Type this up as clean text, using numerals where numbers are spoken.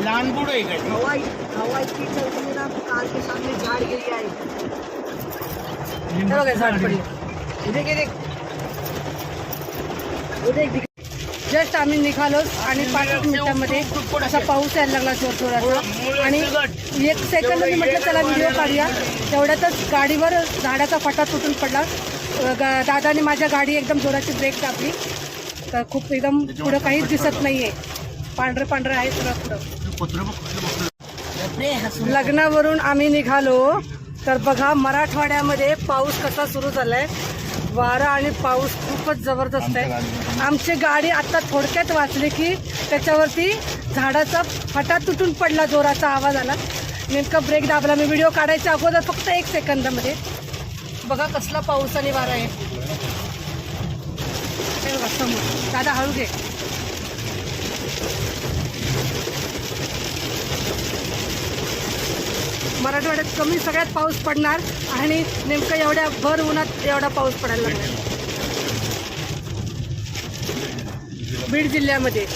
लहान बुड आहे का? हवा इतकी चलती ना, कार के सामने झाड़ गिरी आहे. हे बघा झाड पडले. इथे जस्ट आम्ही निघालो आणि 5 मिनिटांमध्ये असा पाऊस यायला लागला जोरजोराचा. आणि 1 सेकंद मी म्हटलं चला व्हिडिओ काढूया, तेवढ्यातच गाडीवर झाडाचा फटा तुटून पडला. दादाने माझ्या गाडी एकदम जोराची ब्रेक दाबली, तर खूप एकदम पुढं काहीच दिसत नाहीये, पांढरं पांढरं आहे सगळं पुढं. लग्नावरून आम्ही निघालो तर बघा मराठवाड्यामध्ये पाऊस कसा सुरू झालाय. वारा आणि पाऊस खूपच जबरदस्त आहे. आमची गाडी आता थोडक्यात वाचली की त्याच्यावरती झाडाचा फटा तुटून पडला, जोराचा आवाज आला. नेमका ब्रेक दाबला मी व्हिडिओ काढायच्या अगोदर फक्त 1 सेकंदामध्ये. बघा कसला पाऊस आणि वारा आहे. समोर दादा हळू घे. मराठवाड्यात कमी सगळ्यात पाऊस पडणार आणि नेमकं एवढ्या भर उन्हात एवढा पाऊस पडायला लागला बीड जिल्ह्यामध्ये.